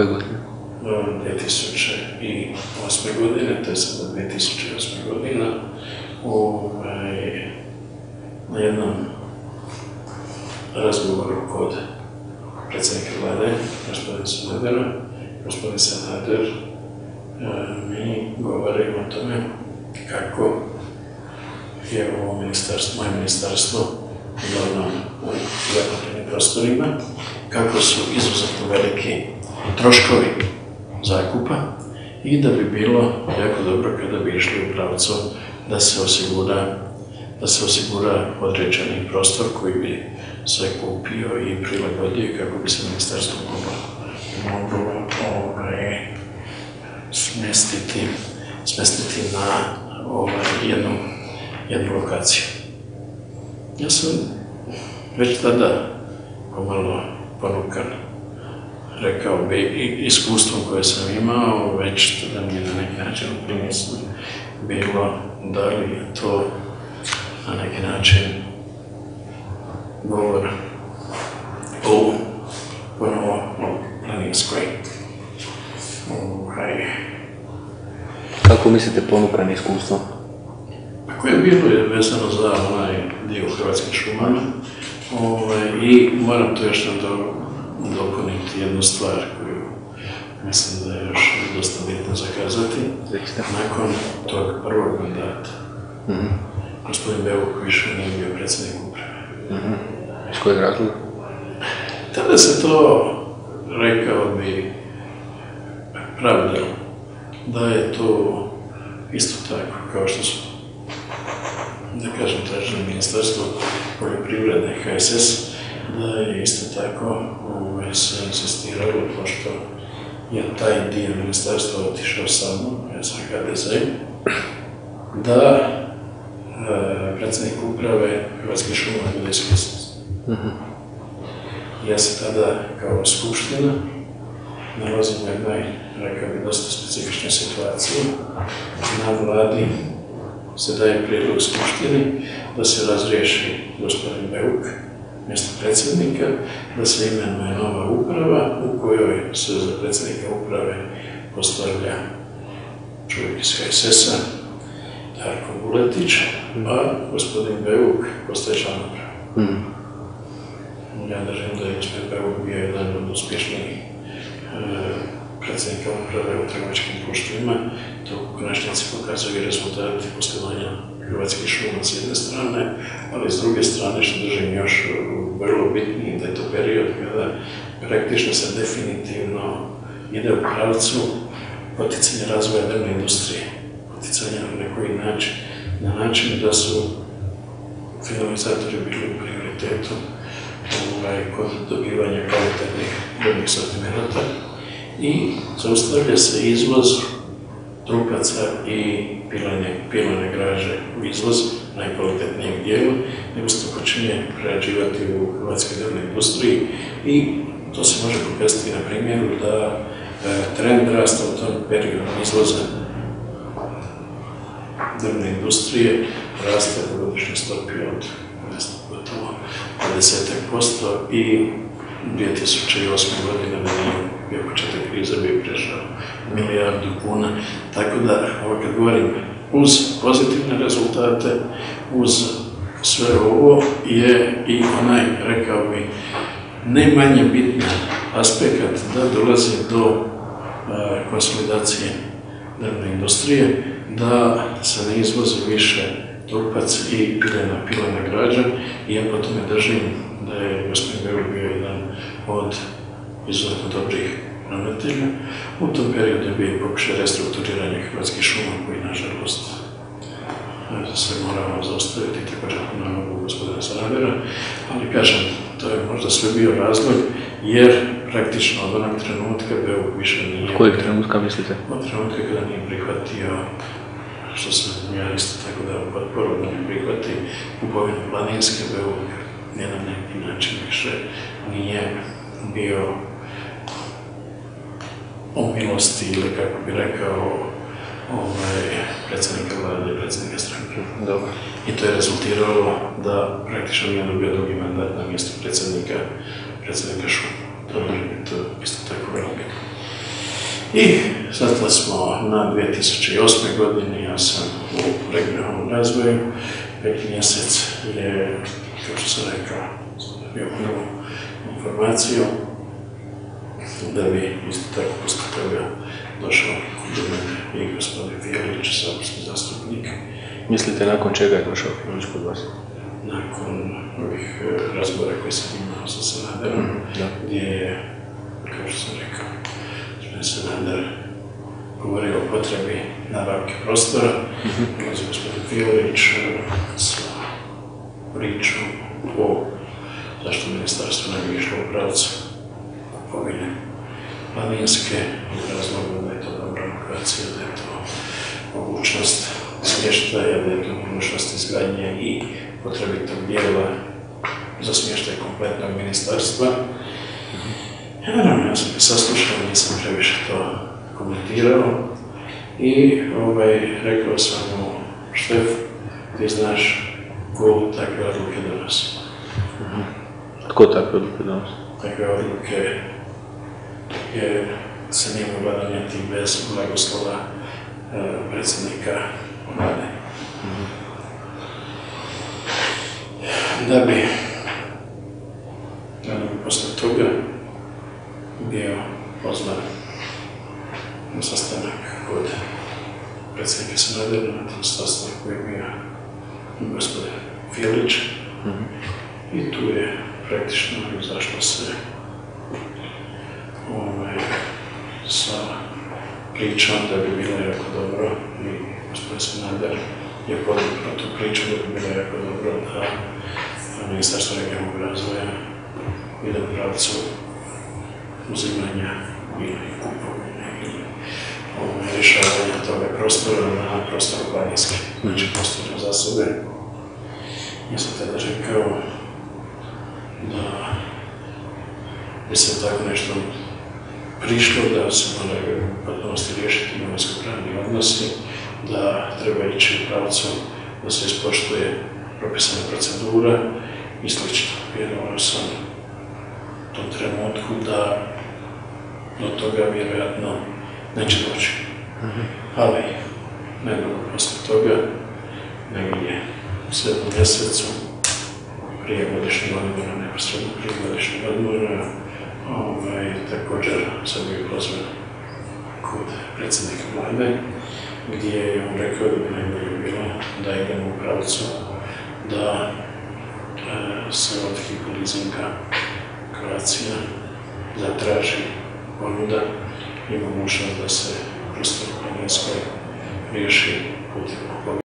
Koje godine? 2008. godine, to je sada 2008. godina, na jednom razgovoru kod predsjednika vlade, gospodin Sanadera, gospodin Sanader mi govori o tome kako je ovo ministarstvo, moje ministarstvo, uglavnom u zakupljenim prostorima, kako su izuzetno veliki troškovi zakupa i da bi bilo jako dobro kada bi išli u pravcu da se osigura određeni prostor koji bi se kupio i prilagodio kako bi se ministarstvo moglo smestiti na jednu lokaciju. Ja sam već tada pomalo ponukan, rekao bi, iskustvom koje sam imao, već tada mi je na neki način primisno bilo da li je to na neki način govor o ponovo planinskoj. Kako mislite ponukan iskustvom? Koje bilo je vezano za onaj dio Hrvatskih šuma i moram to još dopuniti jednu stvar koju mislim da je još dosta bitno zakazati. Nakon tog prvog mandata, gospodin Beuk više nije bio predsjednik uprave. Iz kojeg razloga? Tada se to, rekao bi, pravdalo da je to isto tako, kao što su, da kažem, tražili ministarstvo poljoprivrede HSS, da je isto tako se insistiralo, pošto je taj dio ministarstva otišao sa mnom, ja sam HDZ, da predsjednik uprave Hrvatskih šuma bude iskrsnic. Ja se tada kao skupština nalazim u jednoj, rekao bi, dosta specifičnoj situaciji. Na vladi se daje prijedlog skupštini da se razriješi gospodin Beuk, mjesto predsjednika, da se imenuje nova uprava u kojoj se za predsjednika uprave postavlja čovjek iz HSS-a, Darko Vuletić, a gospodin Beuk postaje član uprave. Ja držim da je gospodin Beuk bio jedan od uspješnijih predsjednika uprave u trgovačkim društvima. To u konačnici pokazuju i rezultati poslovanja Hrvatskih šuma s jedne strane, ali s druge strane, što držim još vrlo bitniji, da je to period kada praktično se definitivno ide u pravcu poticanja razvoja drvne industrije, poticanja na koji način, na način da su finalizatori bili u prioritetu kod dobivanja kvalitetnih drvnih sortimenata i zaustavlja se izvoz trupaca i pilane graže u izvoz najkvalitetnijeg dijela, nego se to počinje prerađivati u hrvatskoj drvnoj industriji i to se može pokazati na primjeru da trend rasta u tom periodu izvoza drvne industrije raste po godišnjoj stopi od gotovo 20% i 2008. godine bio početak krize, bio prešao milijardu kuna. Tako da, kad govorim, uz pozitivne rezultate, uz sve ovo je i onaj, rekao bi, ne manje bitan aspekt da dolazi do konsolidacije drvne industrije, da se ne izvozi više trupac i pilena građa i ja po tome držim da je gospodin Beuk bio jedan od izuzetno dobrih ravnatelja. U tom periodu je bio pokušaj restrukturiranja Hrvatskih šuma koji, nažalost, se morao zaustaviti također po nalogu gospodina Sanadera, ali kažem, to je možda sve bio razlog, jer praktično od onog trenutka Beuk više nije... Kojeg trenutka mislite? Od trenutka kada nije prihvatio, što sam ja isto tako dao potporu da ne prihvati kupovinu planinske, Beuk na neki način više nije bio o milosti ili, kako bi rekao, predsjednika vlade i predsjednika stranke. Dobro. I to je rezultiralo da praktično nije dobio drugi mandat na mjestu predsjednika šuma. To je isto tako vrlo bitno. I zatili smo na 2008. godini, ja sam u regionalnom razvoju, 5. mjesec je, kao što sam rekao, bio prvu informaciju, da bi isto tako posle toga došao do mene i gospodin Fijelić, saborski zastupnik. Mislite nakon čega je došao Fijelić kod vas? Nakon ovih razgovora koje sam imao sa Sanaderom, gdje je, kao što sam rekao, Sanader govorio o potrebi nabavke prostora, dolazi gospodin Fijelić sa pričom o zašto ministarstvo ne bi išlo u pravcu kupovine planinske, iz razloga da je to dobra lokacija, da je to mogućnost smještaja, da je to mogućnost izgradnje i potrebitog dijela za smještaj kompletnog ministarstva. Naravno, ja sam ga saslušao, nisam previše to komentirao i rekao sam mu, Štef, ti znaš ko takve odluke donosi. Tko takve odluke donosi? Takve odluke se nije mogla donijeti bez blagoslova predsjednika vlade. Da bi posle toga bio pozvan na sastanak kod predsjednika Sanadera, na tom sastanku koji je bio gospodin Fijelić. I tu je praktično izašlo se sa pričom da bi bilo jako dobro i gospodin Sanader je podupro tu priču da bi bilo jako dobro da Ministarstvo regionalnog razvoja ide u pravcu uzimanja ili kupovine ili rješavanja toga prostora na prostoru planinske, znači prostorno za sebe. Ja sam tada rekao da bi se tako nešto prišlo, da se moraju u potpunosti riješiti imovinsko-pravni odnosi, da treba ići u pravcu da se ispoštuje propisana procedura i slično. Vjerovao sam u tom trenutku da do toga vjerojatno neće doći. Ali, nedugo posle toga, negdje u 7. mjesecu, prije godišnjeg odmora, neposredno prije godišnjeg odmora, također sam bio pozvan kod predsjednika vlade, gdje je on rekao da bi najbolje bilo da idemo u pravcu da se od Hypo-leasinga Croatia zatraži ponuda i mogućnost da se prostor planinskoj riješi putem kupovine.